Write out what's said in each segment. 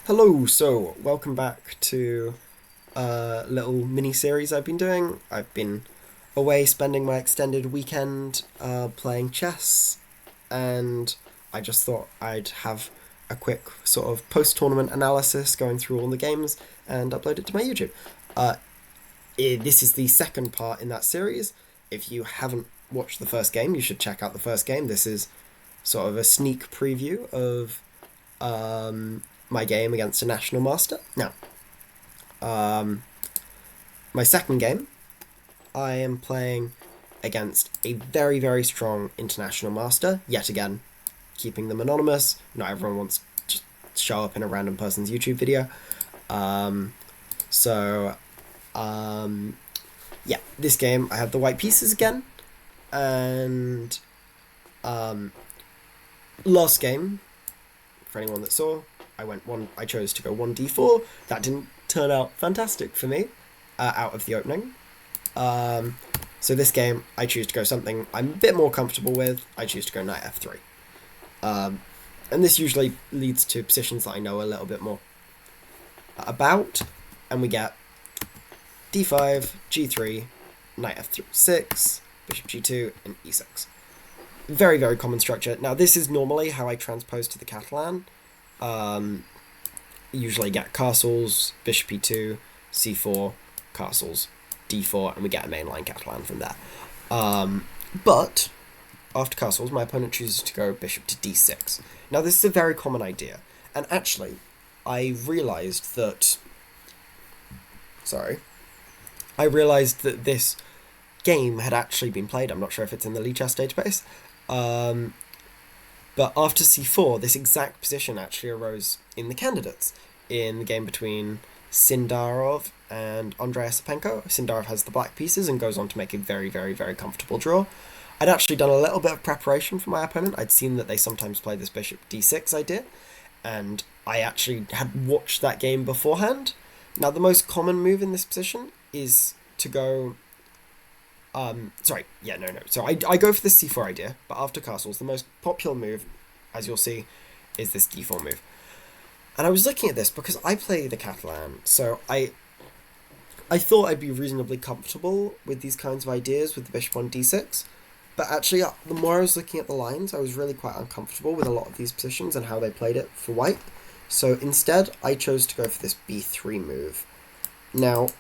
Hello, so welcome back to a little mini series I've been doing. I've been away spending my extended weekend playing chess, and I just thought I'd have a quick sort of post tournament analysis going through all the games and upload it to my YouTube. Uh, this is the second part in that series. If you haven't watched the first game, you should check out the first game. This is sort of a sneak preview of my game against a national master. Now, my second game, I am playing against a very, very strong international master. Yet again, keeping them anonymous. Not everyone wants to just show up in a random person's YouTube video. So, yeah, this game I have the white pieces again, and last game, for anyone that saw, I chose to go 1d4. That didn't turn out fantastic for me out of the opening. So this game, I choose to go something I'm a bit more comfortable with. I choose to go knight f3. And this usually leads to positions that I know a little bit more about. And we get d5, g3, knight f6, bishop g2, and e6. Very, very common structure. Now, this is normally how I transpose to the Catalan. Usually get castles, bishop e2, c4, castles, d4, and we get a mainline Catalan from there. But after castles, my opponent chooses to go bishop to d6. Now, this is a very common idea, and actually, I realised that this game had actually been played. I'm not sure if it's in the Lee Chess database. But after c4, this exact position actually arose in the candidates in the game between Sindarov and Andrei Sapenko. Sindarov has the black pieces and goes on to make a very, very, very comfortable draw. I'd actually done a little bit of preparation for my opponent. I'd seen that they sometimes play this bishop d6 idea, and I actually had watched that game beforehand. Now, the most common move in this position is to go... So I go for this c4 idea, but after castles, the most popular move, as you'll see, is this d4 move. And I was looking at this because I play the Catalan, so I thought I'd be reasonably comfortable with these kinds of ideas with the bishop on d6, but actually, the more I was looking at the lines, I was really quite uncomfortable with a lot of these positions and how they played it for white. So instead, I chose to go for this b3 move. Now,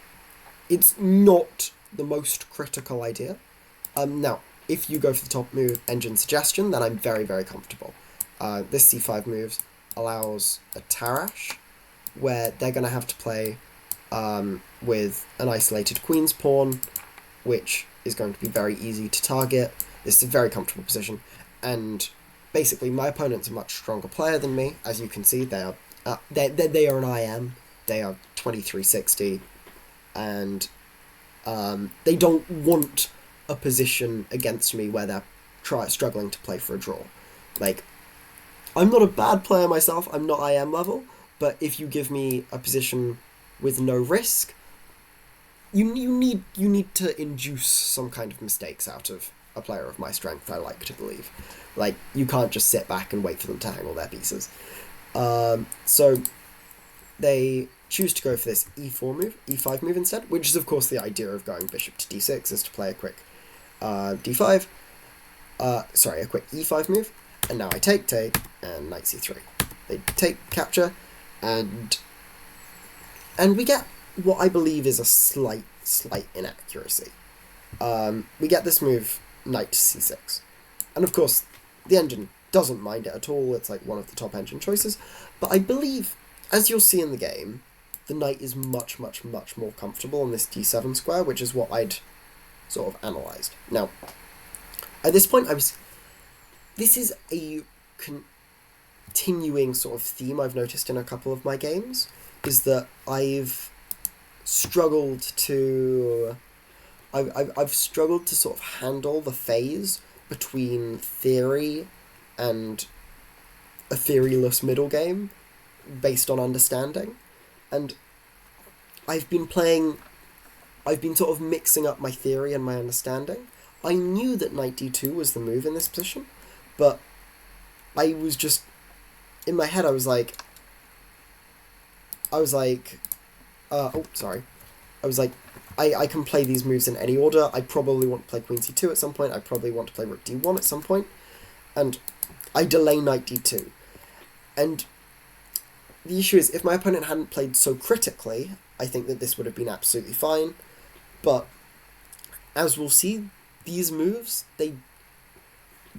it's not the most critical idea. Now, if you go for the top move, engine suggestion, then I'm very, very comfortable. This c5 moves allows a Tarash, where they're going to have to play with an isolated queen's pawn, which is going to be very easy to target. This is a very comfortable position, and basically my opponent's a much stronger player than me. As you can see, they are an IM. They are 2360, and they don't want a position against me where they're struggling to play for a draw. Like, I'm not a bad player myself, I'm not IM level, but if you give me a position with no risk, you need to induce some kind of mistakes out of a player of my strength, I like to believe. Like, you can't just sit back and wait for them to hang all their pieces. So they choose to go for this e5 move instead, which is of course the idea of going bishop to d6, is to play a quick a quick e5 move, and now I take, and knight c3. They take, capture, and we get what I believe is a slight inaccuracy. We get this move, knight to c6, and of course the engine doesn't mind it at all. It's like one of the top engine choices, but I believe, as you'll see in the game, the knight is much, much, much more comfortable on this d7 square, which is what I'd sort of analysed. Now, at this point, this is a continuing sort of theme I've noticed in a couple of my games, is that I've struggled to sort of handle the phase between theory and a theoryless middle game based on understanding. And I've been sort of mixing up my theory and my understanding. I knew that knight d2 was the move in this position, but I was just, in my head I was like, I was like, oh, sorry. I was like, I can play these moves in any order. I probably want to play queen c2 at some point. I probably want to play rook d1 at some point. And I delay knight d2. And the issue is, if my opponent hadn't played so critically, I think that this would have been absolutely fine. But as we'll see, these moves, they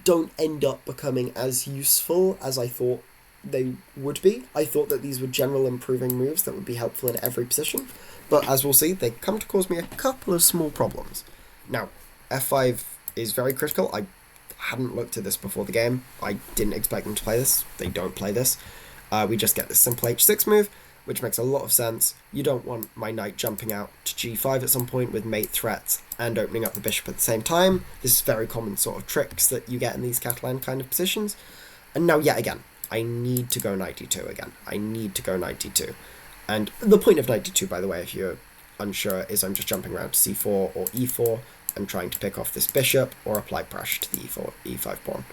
don't end up becoming as useful as I thought they would be. I thought that these were general improving moves that would be helpful in every position. But as we'll see, they come to cause me a couple of small problems. Now, f5 is very critical. I hadn't looked at this before the game. I didn't expect them to play this. They don't play this. We just get this simple h6 move, which makes a lot of sense. You don't want my knight jumping out to g5 at some point with mate threats and opening up the bishop at the same time. This is very common sort of tricks that you get in these Catalan kind of positions. And now, yet again, I need to go knight d2 again. I need to go knight d2. And the point of knight d2, by the way, if you're unsure, is I'm just jumping around to c4 or e4 and trying to pick off this bishop or apply pressure to the e4, e5 pawn.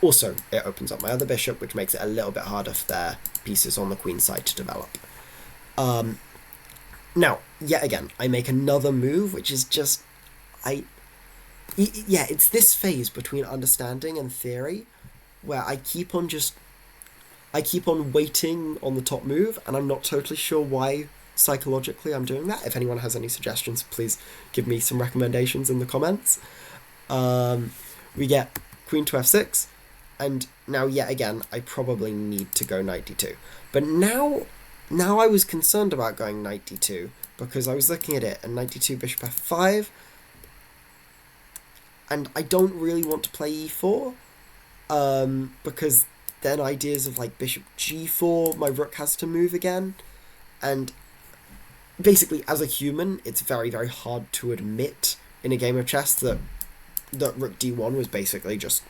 Also, it opens up my other bishop, which makes it a little bit harder for their pieces on the queen side to develop. Now, yet again, I make another move, which is just... it's this phase between understanding and theory where I keep on waiting on the top move, and I'm not totally sure why psychologically I'm doing that. If anyone has any suggestions, please give me some recommendations in the comments. We get queen to f6, and now yet again I probably need to go knight d2. But now I was concerned about going knight d2 because I was looking at it, and knight d2, bishop f5, and I don't really want to play e4, because then ideas of like bishop g4, my rook has to move again, and basically as a human it's very, very hard to admit in a game of chess that rook d1 was basically just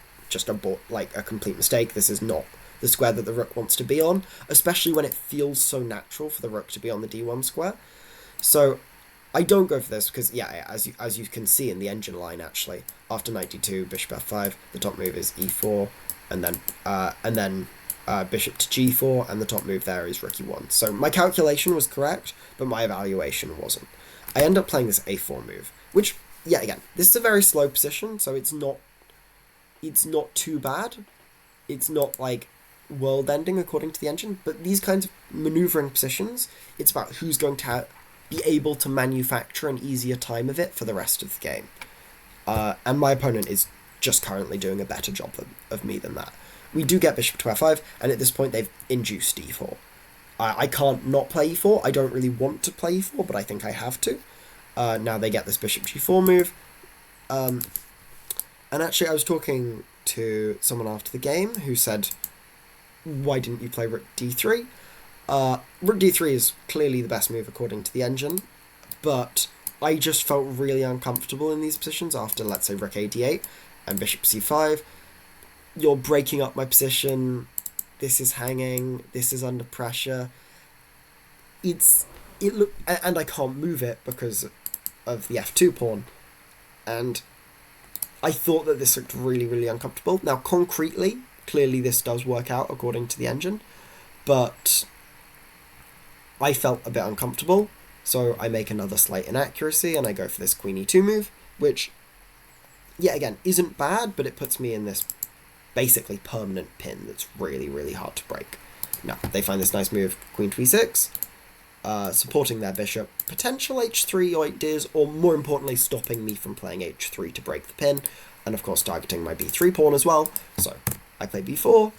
a complete mistake. This is not the square that the rook wants to be on, especially when it feels so natural for the rook to be on the d1 square. So I don't go for this because, yeah, as you can see in the engine line, actually, after knight d2, bishop f5, the top move is e4, and then bishop to g4, and the top move there is rook e1. So my calculation was correct, but my evaluation wasn't. I end up playing this a4 move, which, yeah, again, this is a very slow position, so it's not too bad. It's not, like, world-ending according to the engine, but these kinds of maneuvering positions, it's about who's going to be able to manufacture an easier time of it for the rest of the game. And my opponent is just currently doing a better job of me than that. We do get bishop to f5, and at this point they've induced e4. I can't not play e4. I don't really want to play e4, but I think I have to. Now they get this bishop g4 move. And actually I was talking to someone after the game who said, why didn't you play rook d3? Rook d3 is clearly the best move according to the engine, but I just felt really uncomfortable in these positions after, let's say, rook a d8 and bishop c5. You're breaking up my position, this is hanging, this is under pressure. And I can't move it because of the f2 pawn, and I thought that this looked really, really uncomfortable. Now, concretely, clearly this does work out according to the engine, but I felt a bit uncomfortable, so I make another slight inaccuracy, and I go for this queen e2 move, which, yet again, isn't bad, but it puts me in this basically permanent pin that's really, really hard to break. Now, they find this nice move, queen to e6, supporting their bishop, potential h3 ideas, or more importantly, stopping me from playing h3 to break the pin, and of course targeting my b3 pawn as well. So I play b4,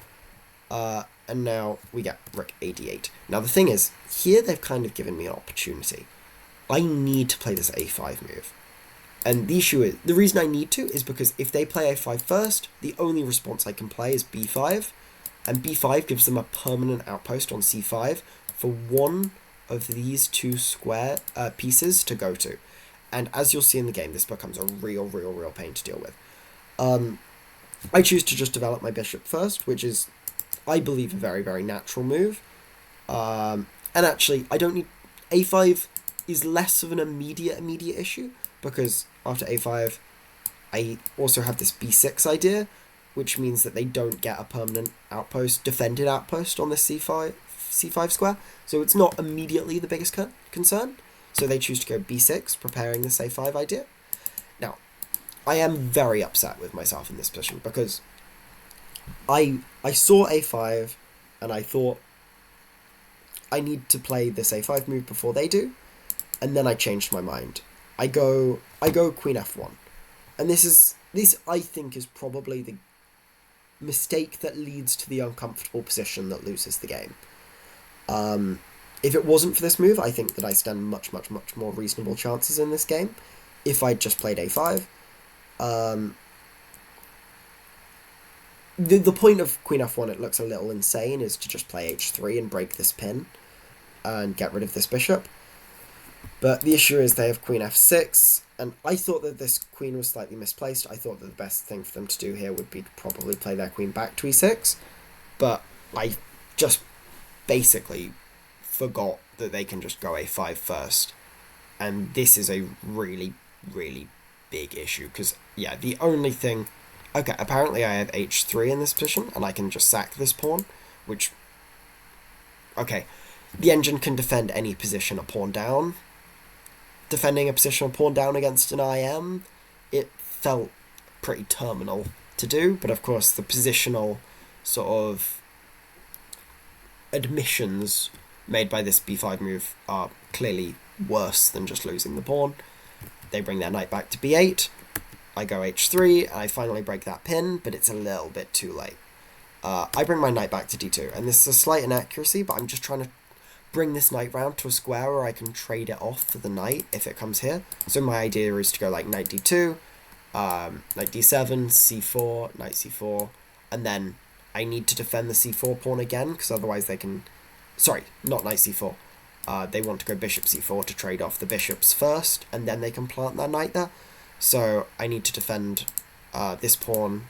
and now we get rook a d8. Now the thing is, here they've kind of given me an opportunity. I need to play this a5 move. And the issue is, the reason I need to is because if they play a5 first, the only response I can play is b5, and b5 gives them a permanent outpost on c5 for one of these two square pieces to go to. And as you'll see in the game, this becomes a real pain to deal with. I choose to just develop my bishop first, which is, I believe, a very, very natural move. And actually, I don't need... a5 is less of an immediate issue, because after a5, I also have this b6 idea, which means that they don't get a permanent outpost, defended outpost on this c5 c5 square, so it's not immediately the biggest concern. So they choose to go b6, preparing this a5 idea. Now, I am very upset with myself in this position because I saw a5 and I thought I need to play this a5 move before they do, and then I changed my mind. I go queen f1, and this I think is probably the mistake that leads to the uncomfortable position that loses the game. If it wasn't for this move, I think that I stand much more reasonable chances in this game. If I'd just played a5, the point of queen f1, it looks a little insane, is to just play h3 and break this pin and get rid of this bishop. But the issue is they have queen f6, and I thought that this queen was slightly misplaced. I thought that the best thing for them to do here would be to probably play their queen back to e6, but I just basically forgot that they can just go a5 first, and this is a really big issue, because yeah, the only thing... Okay, apparently I have h3 in this position, and I can just sack this pawn, which... Okay, the engine can defend any position a pawn down. Defending a position a pawn down against an IM, it felt pretty terminal to do, but of course the positional sort of admissions made by this b5 move are clearly worse than just losing the pawn. They bring their knight back to b8, I go h3, and I finally break that pin, but it's a little bit too late. I bring my knight back to d2, and this is a slight inaccuracy, but I'm just trying to bring this knight round to a square where I can trade it off for the knight if it comes here. So my idea is to go like knight d2, knight d7, c4, knight c4, and then I need to defend the c4 pawn again, because otherwise they can... Sorry, not knight c4. They want to go bishop c4 to trade off the bishops first, and then they can plant their knight there. So I need to defend this pawn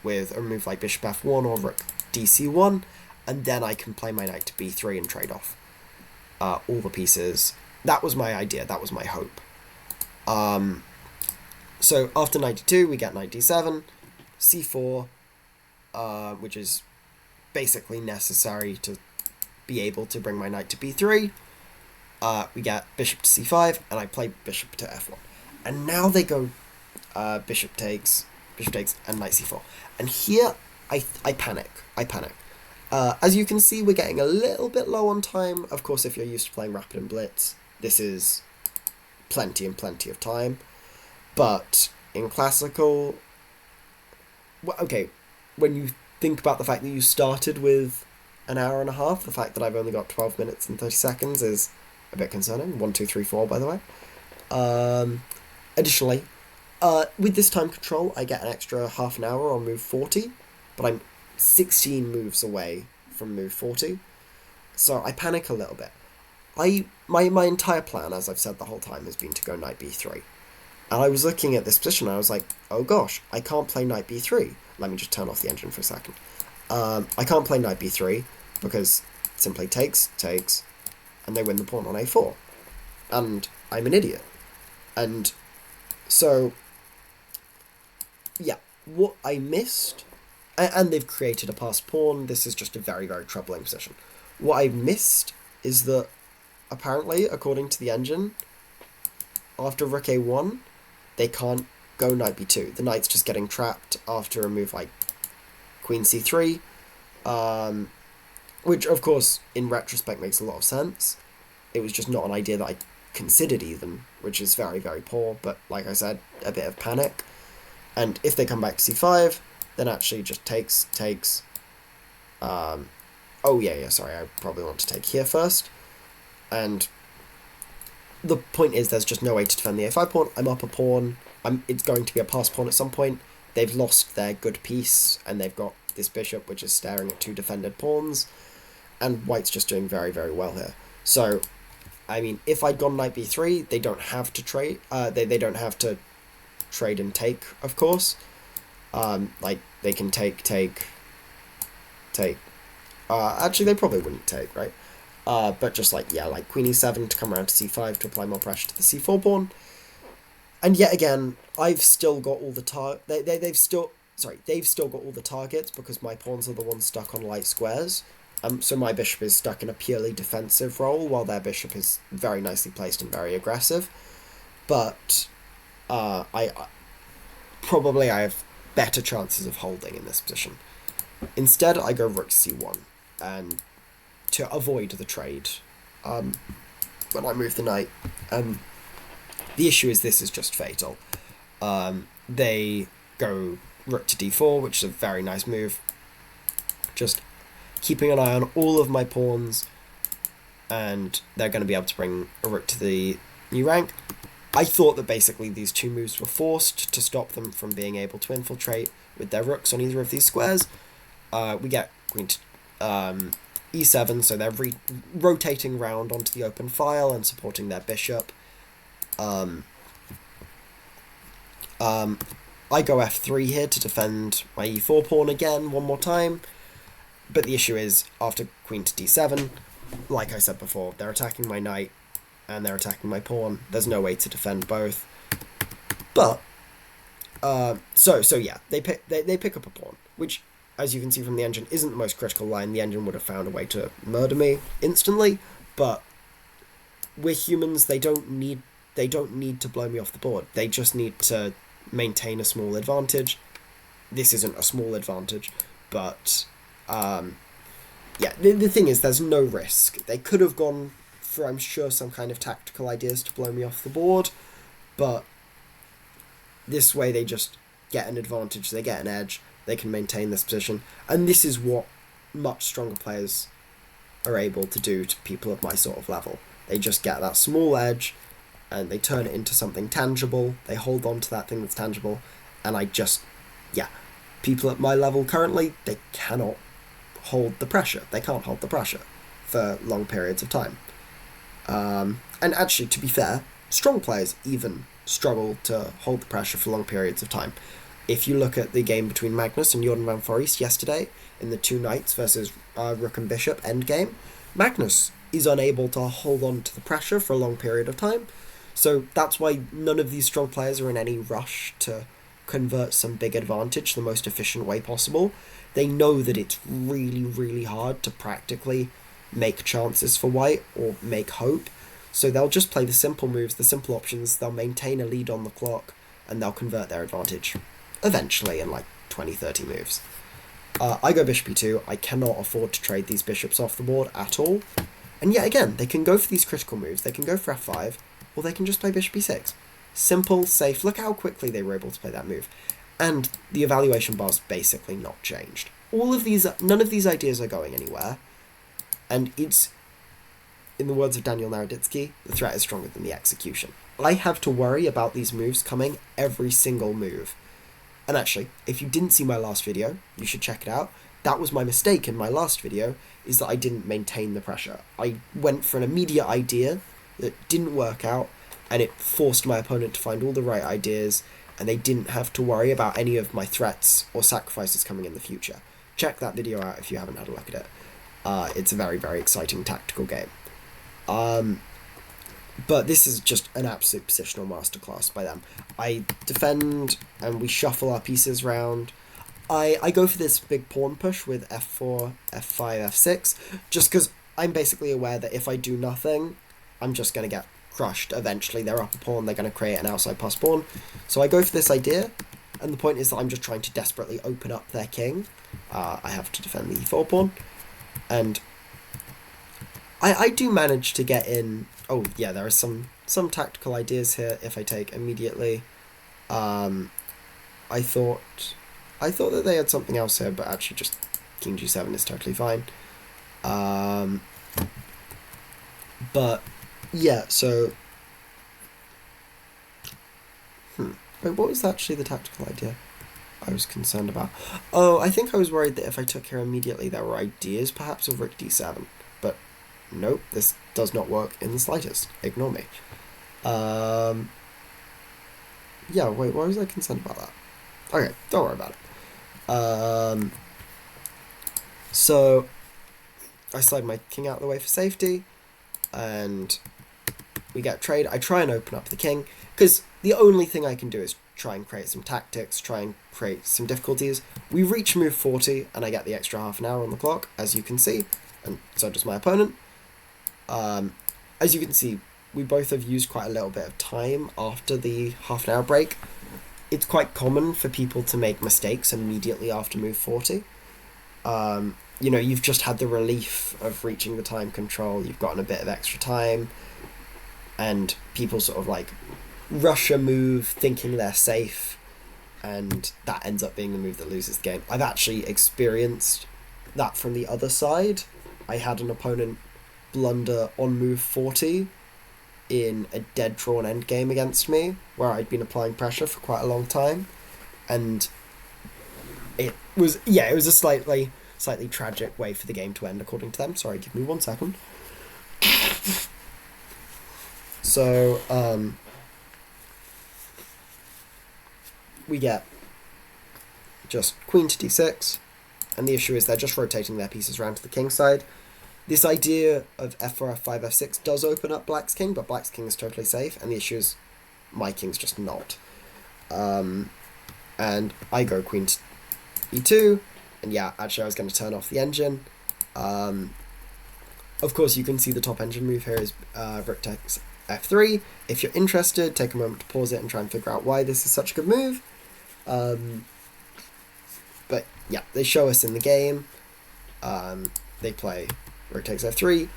with a move like bishop f1 or rook dc1, and then I can play my knight to b3 and trade off all the pieces. That was my idea, that was my hope. So after knight d2, we get knight d7, c4, which is basically necessary to be able to bring my knight to b3. We get bishop to c5, and I play bishop to f1. And now they go bishop takes, and knight c4. And here, I panic. As you can see, we're getting a little bit low on time. Of course, if you're used to playing Rapid and Blitz, this is plenty of time. But in Classical... Well, okay, when you think about the fact that you started with an hour and a half, the fact that I've only got 12 minutes and 30 seconds is a bit concerning. 1, 2, 3, 4, by the way. Additionally, with this time control, I get an extra half an hour on move 40, but I'm 16 moves away from move 40, so I panic a little bit. My entire plan, as I've said the whole time, has been to go knight b3, and I was looking at this position and I was like, oh gosh, I can't play knight b3. Let me just turn off the engine for a second. I can't play knight b3 because it simply takes, and they win the pawn on a4, and I'm an idiot. And so, yeah, what I missed, and they've created a passed pawn, this is just a very troubling position. What I missed is that, apparently, according to the engine, after rook a1, they can't go knight b2. The knight's just getting trapped after a move like queen c3, which, of course, in retrospect makes a lot of sense. It was just not an idea that I considered even, which is very poor, but like I said, a bit of panic. And if they come back to c5, then actually just takes. Oh yeah, sorry, I probably want to take here first. And the point is, there's just no way to defend the a5 pawn. I'm up a pawn. It's going to be a passed pawn at some point. They've lost their good piece, and they've got this bishop, which is staring at two defended pawns, and white's just doing very well here. So, I mean, if I'd gone knight b3, they don't have to trade. They don't have to trade and take, of course. Like, they can take. Actually, they probably wouldn't take, right? But just like, yeah, like queen e7 to come around to c5 to apply more pressure to the c4 pawn. And yet again, I've still got all the they've still got all the targets because my pawns are the ones stuck on light squares. So my bishop is stuck in a purely defensive role, while their bishop is very nicely placed and very aggressive. But I probably I have better chances of holding in this position. Instead, I go rook c1, and to avoid the trade, when I move the knight, the issue is this is just fatal. They go rook to d4, which is a very nice move. Just keeping an eye on all of my pawns, and they're going to be able to bring a rook to the new rank. I thought that basically these two moves were forced to stop them from being able to infiltrate with their rooks on either of these squares. We get queen to e7, so they're rotating round onto the open file and supporting their bishop. I go f3 here to defend my e4 pawn again one more time. But the issue is, after queen to d7, like I said before, they're attacking my knight and they're attacking my pawn. There's no way to defend both. But so yeah, they pick up a pawn, which, as you can see from the engine, isn't the most critical line. The engine would have found a way to murder me instantly, but we're humans. They don't need to blow me off the board. They just need to maintain a small advantage. This isn't a small advantage, but yeah, the thing is, there's no risk. They could have gone for, I'm sure, some kind of tactical ideas to blow me off the board, but this way they just get an advantage, they get an edge, they can maintain this position, and this is what much stronger players are able to do to people of my sort of level. They just get that small edge, and they turn it into something tangible, they hold on to that thing that's tangible, and people at my level currently, they cannot hold the pressure. They can't hold the pressure for long periods of time. And actually, to be fair, strong players even struggle to hold the pressure for long periods of time. If you look at the game between Magnus and Jordan van Foreest yesterday, in the two knights versus rook and bishop endgame, Magnus is unable to hold on to the pressure for a long period of time. So that's why none of these strong players are in any rush to convert some big advantage the most efficient way possible. They know that it's really, really hard to practically make chances for white or make hope. So they'll just play the simple moves, the simple options, they'll maintain a lead on the clock, and they'll convert their advantage eventually in like 20-30 moves. I go bishop e2. I cannot afford to trade these bishops off the board at all. And yet again, they can go for these critical moves. They can go for f5, or they can just play bishop e6. Simple, safe. Look how quickly they were able to play that move. And the evaluation bar's basically not changed. None of these ideas are going anywhere. And it's, in the words of Daniel Naroditsky, the threat is stronger than the execution. I have to worry about these moves coming every single move. And actually, if you didn't see my last video, you should check it out. That was my mistake in my last video, is that I didn't maintain the pressure. I went for an immediate idea that didn't work out, and it forced my opponent to find all the right ideas, and they didn't have to worry about any of my threats or sacrifices coming in the future. Check that video out if you haven't had a look at it. It's a very, very exciting tactical game. But this is just an absolute positional masterclass by them. I defend, and we shuffle our pieces around. I go for this big pawn push with f4, f5, f6, just because I'm basically aware that if I do nothing, I'm just going to get crushed eventually. They're up a pawn, they're going to create an outside pass pawn. So I go for this idea, and the point is that I'm just trying to desperately open up their king. I have to defend the e4 pawn, and I do manage to get in. Oh yeah, there are some tactical ideas here if I take immediately. I thought that they had something else here, but actually just king g7 is totally fine. But yeah, so wait, what was actually the tactical idea I was concerned about? Oh, I think I was worried that if I took here immediately, there were ideas perhaps of rook d7, but nope, this does not work in the slightest. Ignore me. Yeah, wait, why was I concerned about that? Okay, don't worry about it. So I slide my king out of the way for safety, and we get trade. I try and open up the king, because the only thing I can do is try and create some tactics, try and create some difficulties. We reach move 40, and I get the extra half an hour on the clock, as you can see. and so does my opponent. As you can see, we both have used quite a little bit of time after the half an hour break. It's quite common for people to make mistakes immediately after move 40. You've just had the relief of reaching the time control, you've gotten a bit of extra time, and people sort of like rush a move thinking they're safe, and that ends up being the move that loses the game. I've actually experienced that from the other side. I had an opponent blunder on move 40 in a dead drawn endgame against me, where I'd been applying pressure for quite a long time, and it was a slightly tragic way for the game to end, according to them. Sorry, give me 1 second. So, we get just queen to d6, and the issue is they're just rotating their pieces around to the king side. This idea of f4, f5, f6 does open up black's king, but black's king is totally safe, and the issue is my king's just not. And I go queen to e2, and yeah, actually I was going to turn off the engine. Of course, you can see the top engine move here is rook takes f3. If you're interested, take a moment to pause it and try and figure out why this is such a good move. But yeah, they show us in the game. They play rook takes f3.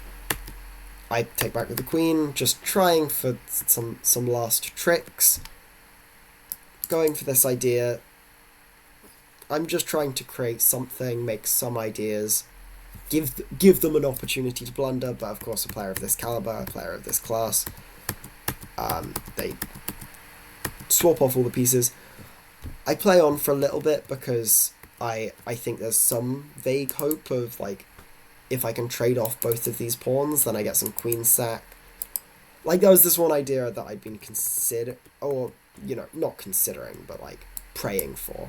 I take back with the queen, just trying for some last tricks. Going for this idea. I'm just trying to create something, make some ideas, give them an opportunity to blunder, but of course a player of this caliber, a player of this class, they swap off all the pieces. I play on for a little bit because I think there's some vague hope of, like, if I can trade off both of these pawns, then I get some queen sack. Like, there was this one idea that I'd been not considering, but, like, praying for.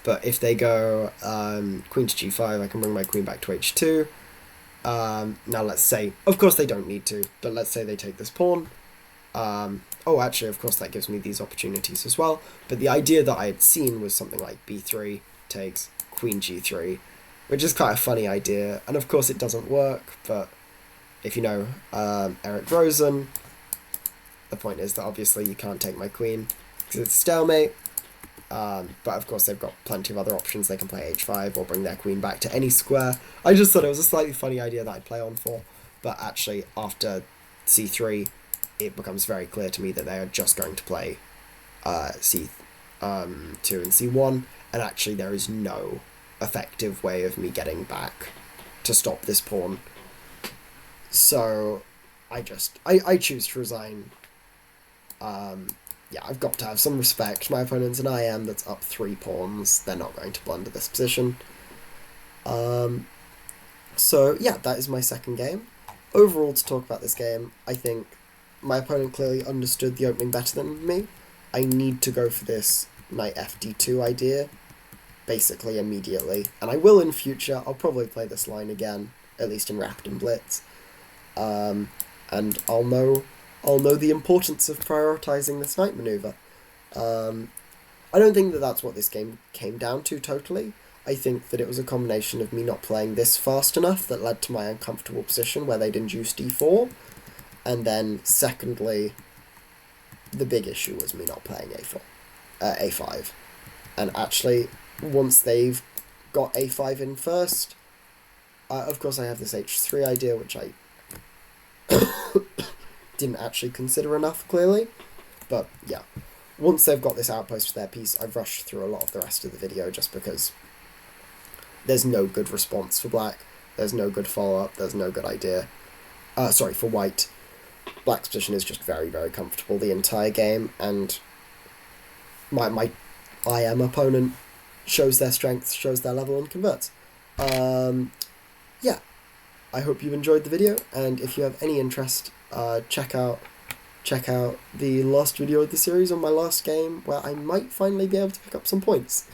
But if they go queen to g5, I can bring my queen back to h2. Now let's say, of course they don't need to, but let's say they take this pawn. Actually, of course that gives me these opportunities as well. But the idea that I had seen was something like b3 takes queen g3, which is quite a funny idea. And of course it doesn't work, but if you know Eric Rosen, the point is that obviously you can't take my queen because it's a stalemate. But of course they've got plenty of other options. They can play h5 or bring their queen back to any square. I just thought it was a slightly funny idea that I'd play on for, but actually after c3 it becomes very clear to me that they are just going to play c2 and c1, and actually there is no effective way of me getting back to stop this pawn. So I choose to resign. Yeah, I've got to have some respect. My opponent's an IM that's up 3 pawns. They're not going to blunder this position. So yeah, that is my second game. Overall, to talk about this game, I think my opponent clearly understood the opening better than me. I need to go for this knight fd2 idea, basically immediately. And I will in future. I'll probably play this line again, at least in Rapid and Blitz. And I'll know the importance of prioritizing this knight maneuver. I don't think that that's what this game came down to totally. I think that it was a combination of me not playing this fast enough that led to my uncomfortable position where they'd induced d4. And then, secondly, the big issue was me not playing a5. And actually, once they've got a5 in first, of course I have this h3 idea, which I didn't actually consider enough, clearly. But, yeah. Once they've got this outpost for their piece, I've rushed through a lot of the rest of the video just because there's no good response for black. There's no good follow-up. There's no good idea. For white. Black's position is just very, very comfortable the entire game, and my IM opponent shows their strength, shows their level, and converts. Yeah. I hope you've enjoyed the video, and if you have any interest, check out the last video of the series on my last game, where I might finally be able to pick up some points.